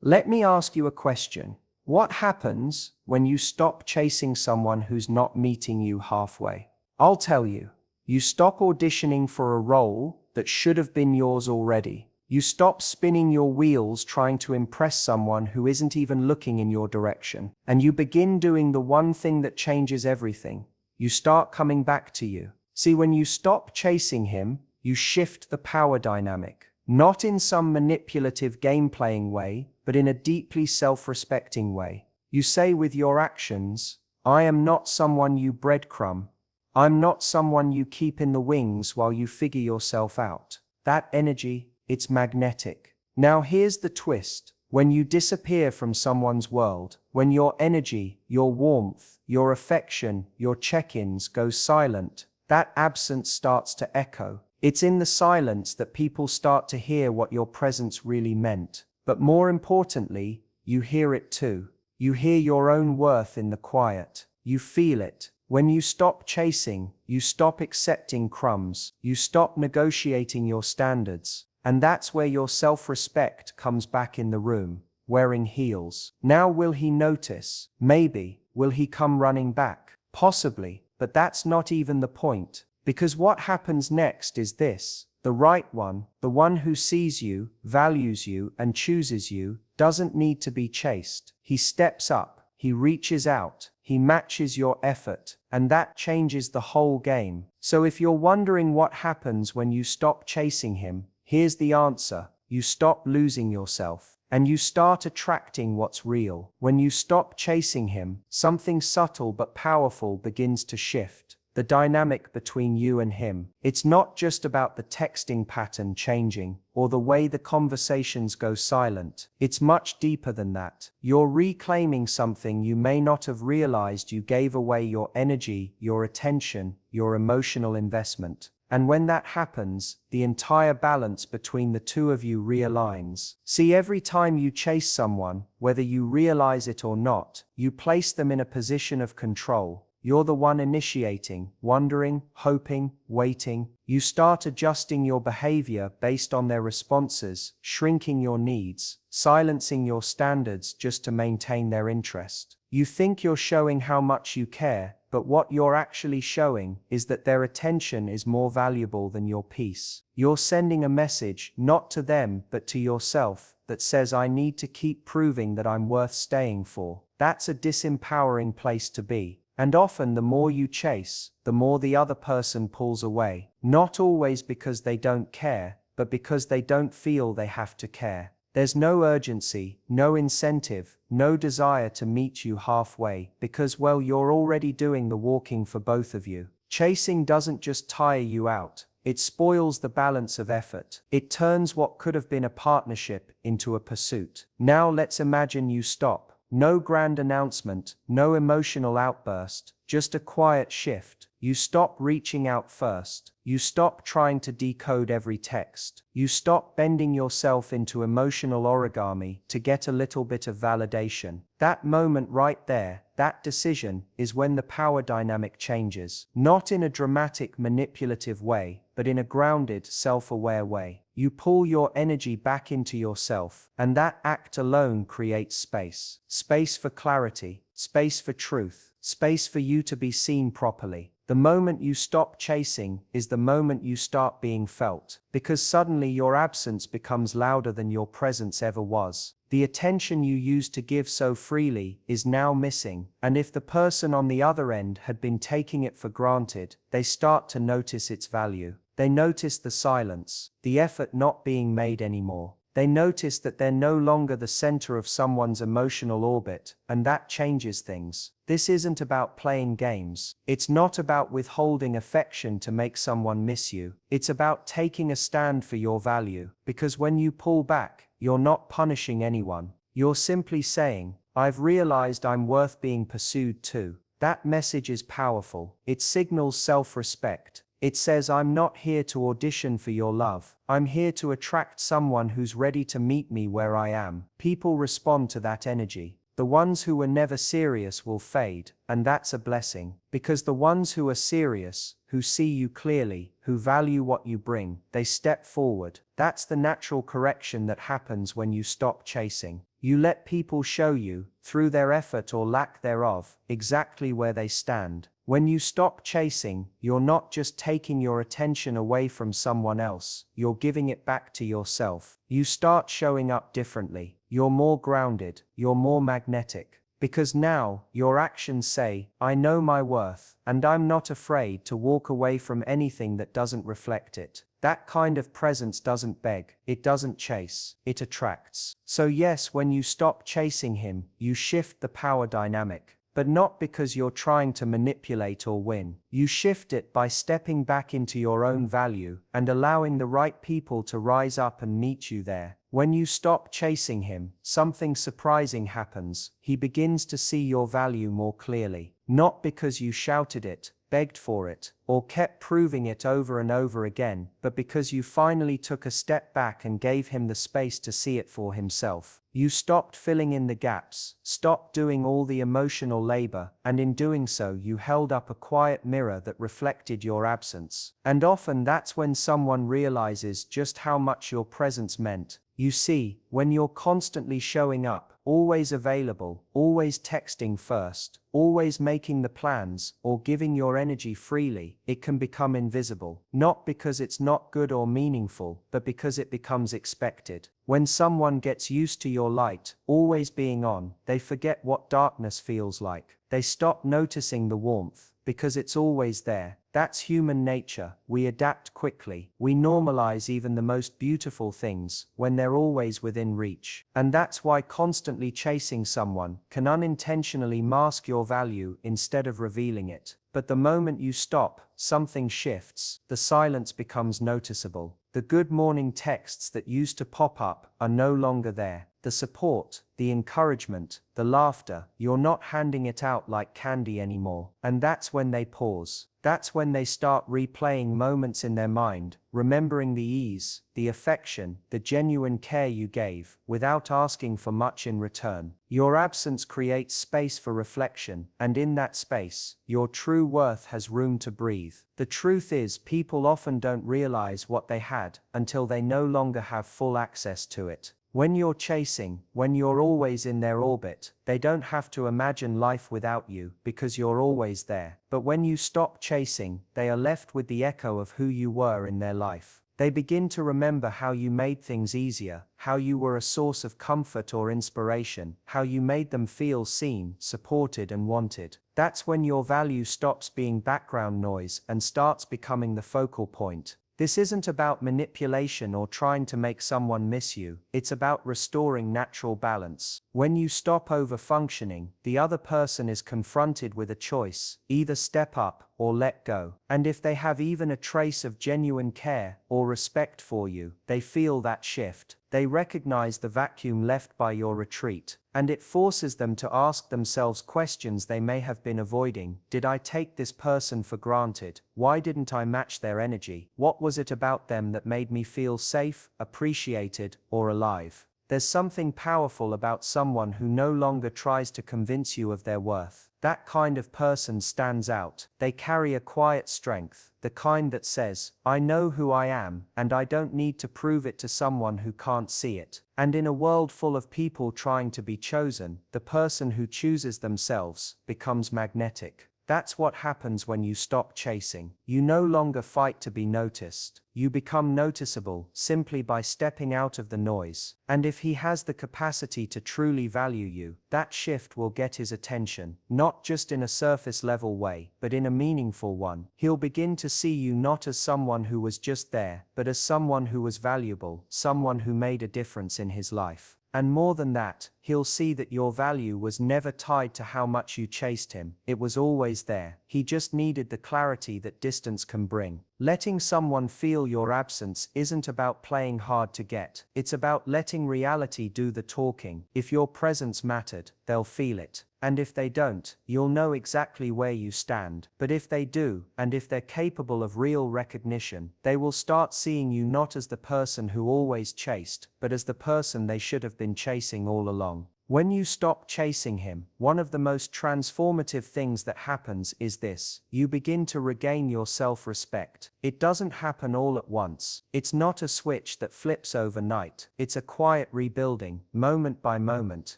Let me ask you a question. What happens when you stop chasing someone who's not meeting you halfway? I'll tell you. You stop auditioning for a role that should have been yours already. You stop spinning your wheels trying to impress someone who isn't even looking in your direction. And you begin doing the one thing that changes everything. You start coming back to you. See, when you stop chasing him, you shift the power dynamic. Not in some manipulative game-playing way, but in a deeply self-respecting way. You say with your actions, I am not someone you breadcrumb. I'm not someone you keep in the wings while you figure yourself out. That energy, it's magnetic. Now here's the twist. When you disappear from someone's world, when your energy, your warmth, your affection, your check-ins go silent, that absence starts to echo. It's in the silence that people start to hear what your presence really meant. But more importantly, you hear it too. You hear your own worth in the quiet. You feel it. When you stop chasing, you stop accepting crumbs. You stop negotiating your standards. And that's where your self-respect comes back in the room, wearing heels. Now will he notice? Maybe. Will he come running back? Possibly. But that's not even the point. Because what happens next is this. The right one, the one who sees you, values you, and chooses you, doesn't need to be chased. He steps up, he reaches out, he matches your effort, and that changes the whole game. So if you're wondering what happens when you stop chasing him, here's the answer. You stop losing yourself, and you start attracting what's real. When you stop chasing him, something subtle but powerful begins to shift. The dynamic between you and him. It's not just about the texting pattern changing, or the way the conversations go silent. It's much deeper than that. You're reclaiming something you may not have realized you gave away: your energy, your attention, your emotional investment. And when that happens, the entire balance between the two of you realigns. See, every time you chase someone, whether you realize it or not, you place them in a position of control. You're the one initiating, wondering, hoping, waiting. You start adjusting your behavior based on their responses, shrinking your needs, silencing your standards just to maintain their interest. You think you're showing how much you care, but what you're actually showing is that their attention is more valuable than your peace. You're sending a message, not to them, but to yourself, that says, I need to keep proving that I'm worth staying for. That's a disempowering place to be. And often the more you chase, the more the other person pulls away. Not always because they don't care, but because they don't feel they have to care. There's no urgency, no incentive, no desire to meet you halfway, because, well, you're already doing the walking for both of you. Chasing doesn't just tire you out. It spoils the balance of effort. It turns what could have been a partnership into a pursuit. Now let's imagine you stop. No grand announcement, no emotional outburst, just a quiet shift. You stop reaching out first. You stop trying to decode every text. You stop bending yourself into emotional origami to get a little bit of validation. That moment right there, that decision, is when the power dynamic changes. Not in a dramatic, manipulative way, but in a grounded, self-aware way. You pull your energy back into yourself, and that act alone creates space. Space for clarity, space for truth, space for you to be seen properly. The moment you stop chasing is the moment you start being felt, because suddenly your absence becomes louder than your presence ever was. The attention you used to give so freely is now missing, and if the person on the other end had been taking it for granted, they start to notice its value. They notice the silence, the effort not being made anymore. They notice that they're no longer the center of someone's emotional orbit, and that changes things. This isn't about playing games. It's not about withholding affection to make someone miss you. It's about taking a stand for your value, because when you pull back, you're not punishing anyone. You're simply saying, I've realized I'm worth being pursued too. That message is powerful. It signals self-respect. It says, I'm not here to audition for your love. I'm here to attract someone who's ready to meet me where I am. People respond to that energy. The ones who were never serious will fade, and that's a blessing. Because the ones who are serious, who see you clearly, who value what you bring, they step forward. That's the natural correction that happens when you stop chasing. You let people show you, through their effort or lack thereof, exactly where they stand. When you stop chasing, you're not just taking your attention away from someone else, you're giving it back to yourself. You start showing up differently. You're more grounded, you're more magnetic. Because now, your actions say, I know my worth, and I'm not afraid to walk away from anything that doesn't reflect it. That kind of presence doesn't beg, it doesn't chase, it attracts. So yes, when you stop chasing him, you shift the power dynamic. But not because you're trying to manipulate or win. You shift it by stepping back into your own value and allowing the right people to rise up and meet you there. When you stop chasing him, something surprising happens. He begins to see your value more clearly. Not because you shouted it, begged for it, or kept proving it over and over again, but because you finally took a step back and gave him the space to see it for himself. You stopped filling in the gaps, stopped doing all the emotional labor, and in doing so you held up a quiet mirror that reflected your absence. And often that's when someone realizes just how much your presence meant. You see, when you're constantly showing up, always available, always texting first, always making the plans, or giving your energy freely, it can become invisible. Not because it's not good or meaningful, but because it becomes expected. When someone gets used to your light, always being on, they forget what darkness feels like. They stop noticing the warmth, because it's always there. That's human nature. We adapt quickly. We normalize even the most beautiful things when they're always within reach. And that's why constantly chasing someone can unintentionally mask your value instead of revealing it. But the moment you stop, something shifts. The silence becomes noticeable. The good morning texts that used to pop up are no longer there. The support, the encouragement, the laughter, you're not handing it out like candy anymore. And that's when they pause. That's when they start replaying moments in their mind, remembering the ease, the affection, the genuine care you gave, without asking for much in return. Your absence creates space for reflection, and in that space, your true worth has room to breathe. The truth is, people often don't realize what they had until they no longer have full access to it. When you're chasing, when you're always in their orbit, they don't have to imagine life without you because you're always there. But when you stop chasing, they are left with the echo of who you were in their life. They begin to remember how you made things easier, how you were a source of comfort or inspiration, how you made them feel seen, supported and wanted. That's when your value stops being background noise and starts becoming the focal point. This isn't about manipulation or trying to make someone miss you, it's about restoring natural balance. When you stop over-functioning, the other person is confronted with a choice, either step up or let go. And if they have even a trace of genuine care or respect for you, they feel that shift. They recognize the vacuum left by your retreat, and it forces them to ask themselves questions they may have been avoiding. Did I take this person for granted? Why didn't I match their energy? What was it about them that made me feel safe, appreciated, or alive? There's something powerful about someone who no longer tries to convince you of their worth. That kind of person stands out. They carry a quiet strength, the kind that says, I know who I am, and I don't need to prove it to someone who can't see it. And in a world full of people trying to be chosen, the person who chooses themselves becomes magnetic. That's what happens when you stop chasing. You no longer fight to be noticed. You become noticeable simply by stepping out of the noise. And if he has the capacity to truly value you, that shift will get his attention, not just in a surface level way, but in a meaningful one. He'll begin to see you not as someone who was just there, but as someone who was valuable, someone who made a difference in his life. And more than that, he'll see that your value was never tied to how much you chased him. It was always there. He just needed the clarity that distance can bring. Letting someone feel your absence isn't about playing hard to get. It's about letting reality do the talking. If your presence mattered, they'll feel it. And if they don't, you'll know exactly where you stand. But if they do, and if they're capable of real recognition, they will start seeing you not as the person who always chased, but as the person they should have been chasing all along. When you stop chasing him, one of the most transformative things that happens is this: you begin to regain your self-respect. It doesn't happen all at once. It's not a switch that flips overnight. It's a quiet rebuilding, moment by moment,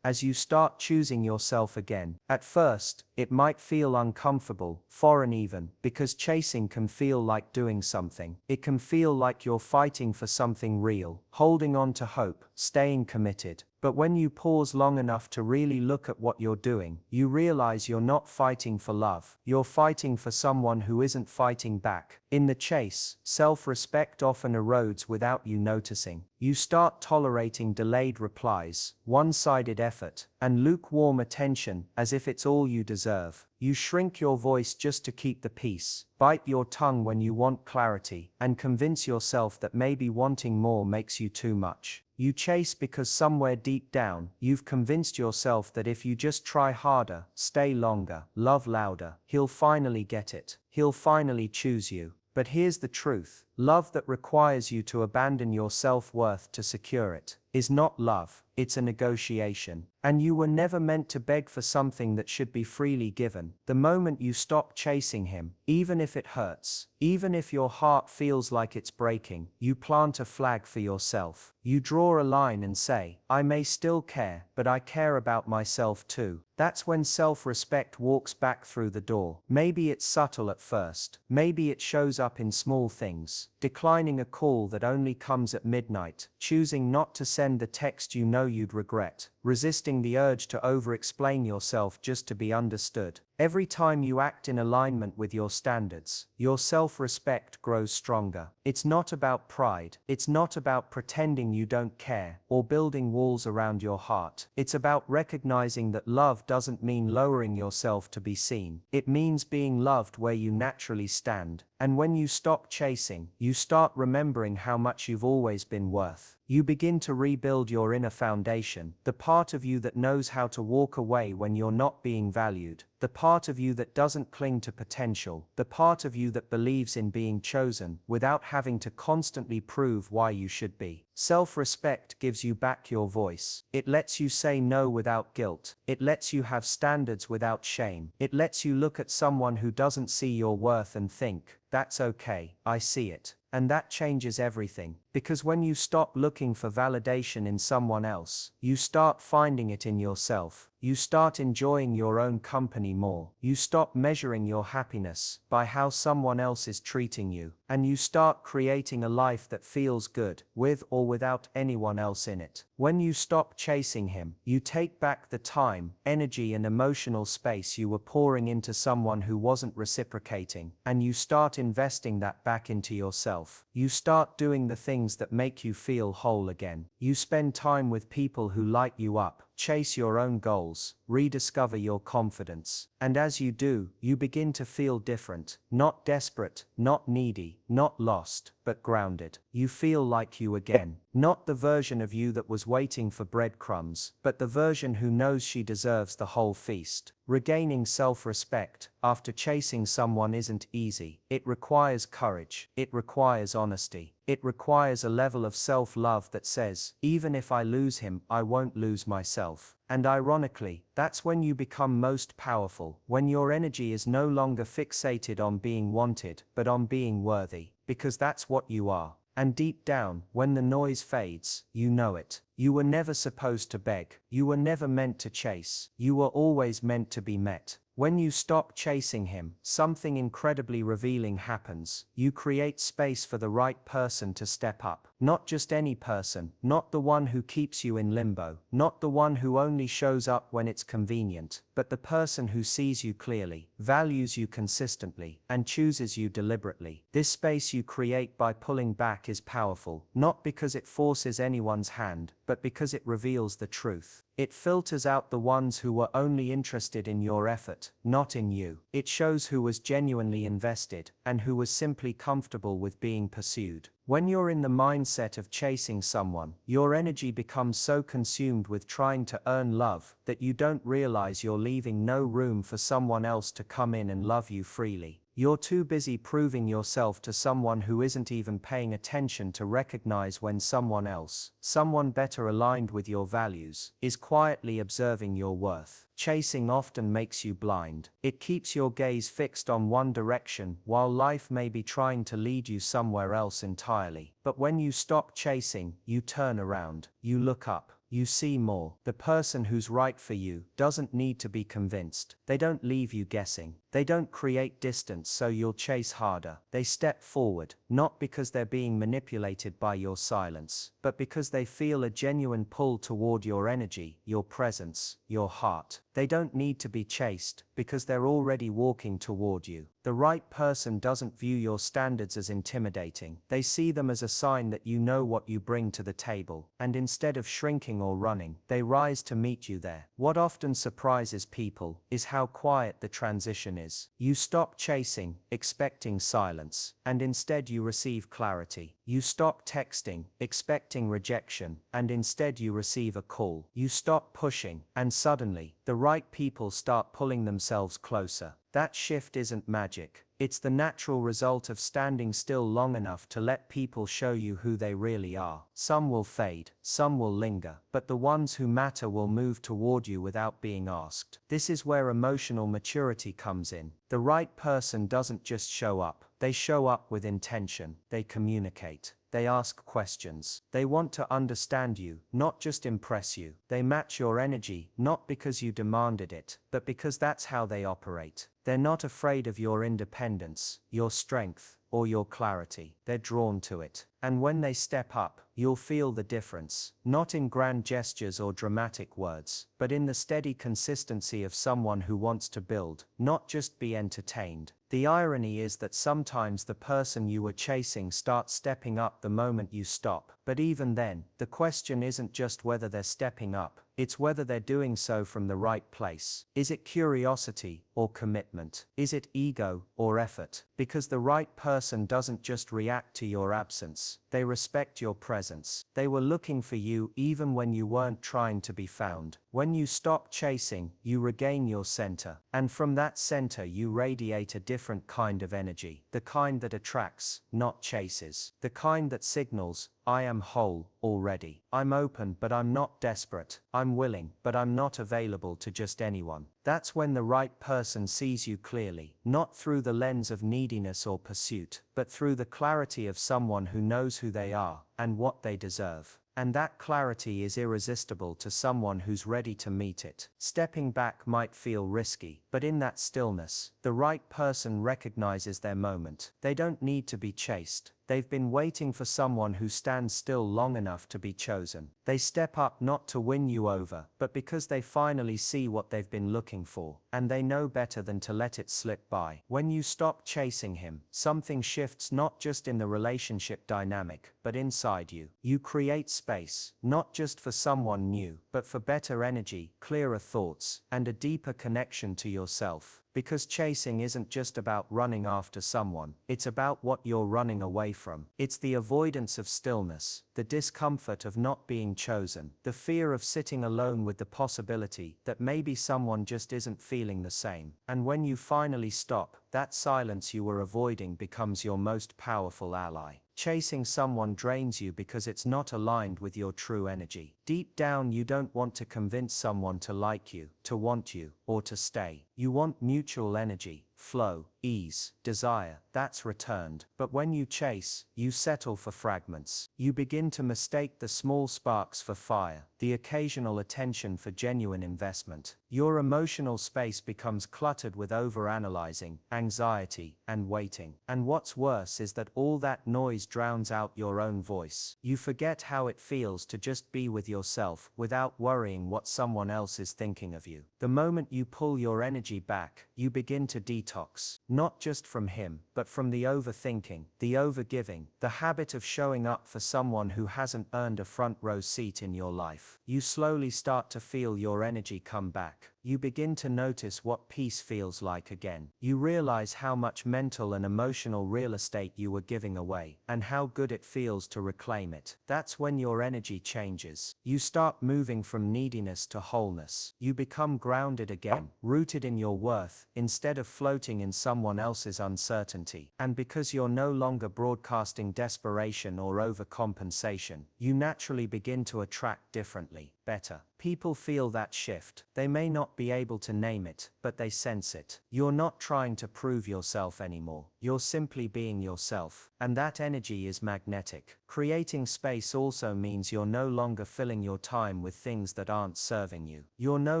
as you start choosing yourself again. At first, it might feel uncomfortable, foreign even, because chasing can feel like doing something. It can feel like you're fighting for something real, holding on to hope, staying committed. But when you pause long enough to really look at what you're doing, you realize you're not fighting for love. You're fighting for someone who isn't fighting back. In the chase, self-respect often erodes without you noticing. You start tolerating delayed replies, one-sided effort, and lukewarm attention as if it's all you deserve. You shrink your voice just to keep the peace, bite your tongue when you want clarity, and convince yourself that maybe wanting more makes you too much. You chase because somewhere deep down, you've convinced yourself that if you just try harder, stay longer, love louder, he'll finally get it. He'll finally choose you. But here's the truth: love that requires you to abandon your self-worth to secure it is not love, it's a negotiation. And you were never meant to beg for something that should be freely given. The moment you stop chasing him, even if it hurts, even if your heart feels like it's breaking, you plant a flag for yourself. You draw a line and say, I may still care, but I care about myself too. That's when self-respect walks back through the door. Maybe it's subtle at first. Maybe it shows up in small things. Declining a call that only comes at midnight, choosing not to send the text you know you'd regret, resisting the urge to over-explain yourself just to be understood. Every time you act in alignment with your standards, your self-respect grows stronger. It's not about pride. It's not about pretending you don't care or building walls around your heart. It's about recognizing that love doesn't mean lowering yourself to be seen. It means being loved where you naturally stand. And when you stop chasing, you start remembering how much you've always been worth. You begin to rebuild your inner foundation, the part of you that knows how to walk away when you're not being valued, the part of you that doesn't cling to potential, the part of you that believes in being chosen without having to constantly prove why you should be. Self-respect gives you back your voice. It lets you say no without guilt. It lets you have standards without shame. It lets you look at someone who doesn't see your worth and think, that's okay, I see it. And that changes everything, because when you stop looking for validation in someone else, you start finding it in yourself. You start enjoying your own company more. You stop measuring your happiness by how someone else is treating you, and you start creating a life that feels good, with or without anyone else in it. When you stop chasing him, you take back the time, energy, and emotional space you were pouring into someone who wasn't reciprocating, and you start investing that back into yourself. You start doing the things that make you feel whole again. You spend time with people who light you up, chase your own goals, rediscover your confidence. And as you do, you begin to feel different, not desperate, not needy, not lost, but grounded. You feel like you again. Not the version of you that was waiting for breadcrumbs, but the version who knows she deserves the whole feast. Regaining self-respect after chasing someone isn't easy. It requires courage. It requires honesty. It requires a level of self-love that says, even if I lose him, I won't lose myself. And ironically, that's when you become most powerful, when your energy is no longer fixated on being wanted, but on being worthy, because that's what you are. And deep down, when the noise fades, you know it. You were never supposed to beg. You were never meant to chase. You were always meant to be met. When you stop chasing him, something incredibly revealing happens. You create space for the right person to step up. Not just any person, not the one who keeps you in limbo, not the one who only shows up when it's convenient, but the person who sees you clearly, values you consistently, and chooses you deliberately. This space you create by pulling back is powerful, not because it forces anyone's hand, but because it reveals the truth. It filters out the ones who were only interested in your effort, not in you. It shows who was genuinely invested, and who was simply comfortable with being pursued. When you're in the mindset of chasing someone, your energy becomes so consumed with trying to earn love that you don't realize you're leaving no room for someone else to come in and love you freely. You're too busy proving yourself to someone who isn't even paying attention to recognize when someone else, someone better aligned with your values, is quietly observing your worth. Chasing often makes you blind. It keeps your gaze fixed on one direction while life may be trying to lead you somewhere else entirely. But when you stop chasing, you turn around, you look up. You see more. The person who's right for you doesn't need to be convinced. They don't leave you guessing. They don't create distance so you'll chase harder. They step forward, not because they're being manipulated by your silence, but because they feel a genuine pull toward your energy, your presence, your heart. They don't need to be chased, because they're already walking toward you. The right person doesn't view your standards as intimidating. They see them as a sign that you know what you bring to the table, and instead of shrinking or running, they rise to meet you there. What often surprises people is how quiet the transition is. You stop chasing, expecting silence, and instead you receive clarity. You stop texting, expecting rejection, and instead you receive a call. You stop pushing, and suddenly, the right people start pulling themselves closer. That shift isn't magic. It's the natural result of standing still long enough to let people show you who they really are. Some will fade, some will linger, but the ones who matter will move toward you without being asked. This is where emotional maturity comes in. The right person doesn't just show up. They show up with intention. They communicate. They ask questions. They want to understand you, not just impress you. They match your energy, not because you demanded it, but because that's how they operate. They're not afraid of your independence, your strength, or your clarity. They're drawn to it. And when they step up, you'll feel the difference, not in grand gestures or dramatic words, but in the steady consistency of someone who wants to build, not just be entertained. The irony is that sometimes the person you were chasing starts stepping up the moment you stop. But even then, the question isn't just whether they're stepping up, it's whether they're doing so from the right place. Is it curiosity or commitment? Is it ego or effort? Because the right person doesn't just react to your absence, they respect your presence. They were looking for you even when you weren't trying to be found. When you stop chasing, you regain your center. And from that center you radiate a different kind of energy. The kind that attracts, not chases. The kind that signals, I am whole, already. I'm open, but I'm not desperate. I'm willing, but I'm not available to just anyone. That's when the right person sees you clearly, not through the lens of neediness or pursuit, but through the clarity of someone who knows who they are and what they deserve. And that clarity is irresistible to someone who's ready to meet it. Stepping back might feel risky, but in that stillness, the right person recognizes their moment. They don't need to be chased. They've been waiting for someone who stands still long enough to be chosen. They step up not to win you over, but because they finally see what they've been looking for, and they know better than to let it slip by. When you stop chasing him, something shifts not just in the relationship dynamic, but inside you. You create space, not just for someone new, but for better energy, clearer thoughts, and a deeper connection to yourself. Because chasing isn't just about running after someone, it's about what you're running away from. It's the avoidance of stillness, the discomfort of not being chosen, the fear of sitting alone with the possibility that maybe someone just isn't feeling the same. And when you finally stop, that silence you were avoiding becomes your most powerful ally. Chasing someone drains you because it's not aligned with your true energy. Deep down, you don't want to convince someone to like you, to want you, or to stay. You want mutual energy, flow, ease, desire, that's returned. But when you chase, you settle for fragments. You begin to mistake the small sparks for fire, the occasional attention for genuine investment. Your emotional space becomes cluttered with overanalyzing, anxiety, and waiting. And what's worse is that all that noise drowns out your own voice. You forget how it feels to just be with yourself without worrying what someone else is thinking of you. The moment you pull your energy back, you begin to detox, not just from him, but from the overthinking, the overgiving, the habit of showing up for someone who hasn't earned a front row seat in your life. You slowly start to feel your energy come back. You begin to notice what peace feels like again. You realize how much mental and emotional real estate you were giving away, and how good it feels to reclaim it. That's when your energy changes. You start moving from neediness to wholeness. You become grounded again, rooted in your worth, instead of floating in some someone else's uncertainty. And because you're no longer broadcasting desperation or overcompensation, you naturally begin to attract differently, better. People feel that shift. They may not be able to name it, but they sense it. You're not trying to prove yourself anymore. You're simply being yourself. And that energy is magnetic. Creating space also means you're no longer filling your time with things that aren't serving you. You're no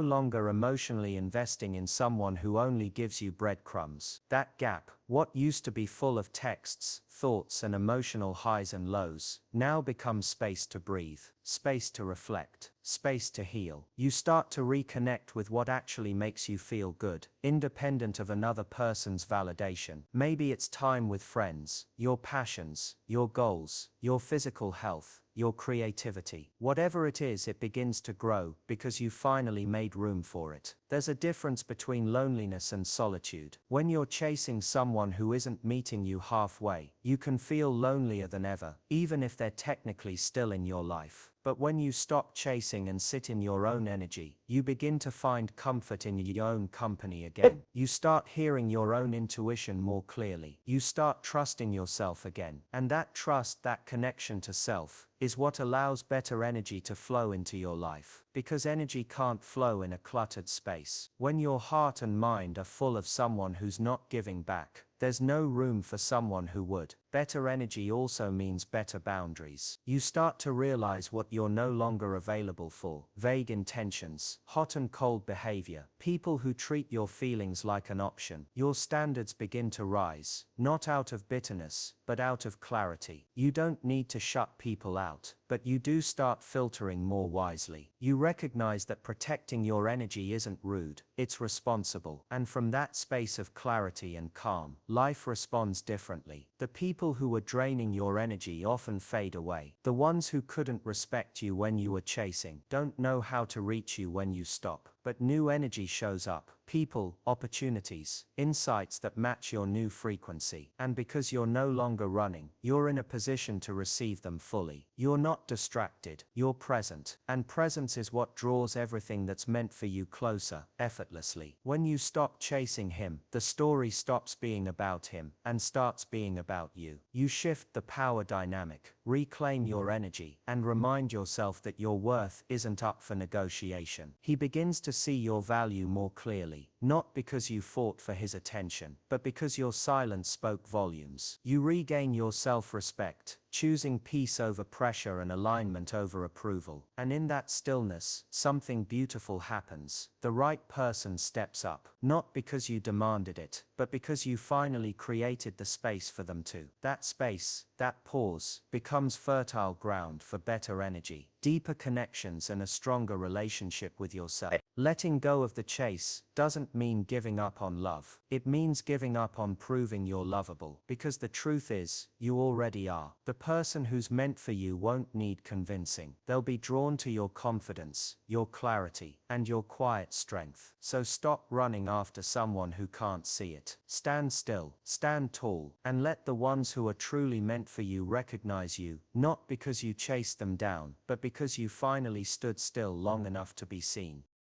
longer emotionally investing in someone who only gives you breadcrumbs. That gap, what used to be full of texts, thoughts, and emotional highs and lows, now becomes space to breathe, space to reflect, space to heal. You start to reconnect with what actually makes you feel good, independent of another person's validation. Maybe it's time with friends, your passions, your goals, your physical health, your creativity. Whatever it is, it begins to grow because you finally made room for it. There's a difference between loneliness and solitude. When you're chasing someone who isn't meeting you halfway, you can feel lonelier than ever, even if they're technically still in your life. But when you stop chasing and sit in your own energy, you begin to find comfort in your own company again. You start hearing your own intuition more clearly. You start trusting yourself again. And that trust, that connection to self, is what allows better energy to flow into your life. Because energy can't flow in a cluttered space. When your heart and mind are full of someone who's not giving back, there's no room for someone who would. Better energy also means better boundaries. You start to realize what you're no longer available for. Vague intentions, hot and cold behavior, people who treat your feelings like an option. Your standards begin to rise, not out of bitterness, but out of clarity. You don't need to shut people out, but you do start filtering more wisely. You recognize that protecting your energy isn't rude, it's responsible. And from that space of clarity and calm, life responds differently. The people who were draining your energy often fade away. The ones who couldn't respect you when you were chasing don't know how to reach you when you stop. But new energy shows up. People, opportunities, insights that match your new frequency. And because you're no longer running, you're in a position to receive them fully. You're not distracted, you're present. And presence is what draws everything that's meant for you closer, effortlessly. When you stop chasing him, the story stops being about him and starts being about you. You shift the power dynamic, reclaim your energy, and remind yourself that your worth isn't up for negotiation. He begins to see your value more clearly, not because you fought for his attention, but because your silence spoke volumes. You regain your self-respect, choosing peace over pressure and alignment over approval. And in that stillness, something beautiful happens. The right person steps up, not because you demanded it, but because you finally created the space for them to. That space, that pause, becomes fertile ground for better energy, deeper connections, and a stronger relationship with yourself. Letting go of the chase doesn't mean giving up on love. It means giving up on proving you're lovable. Because the truth is, you already are. The person who's meant for you won't need convincing. They'll be drawn to your confidence, your clarity, and your quiet strength. So stop running after someone who can't see it. Stand still, stand tall, and let the ones who are truly meant for you recognize you, not because you chased them down, but because you finally stood still long enough to be seen.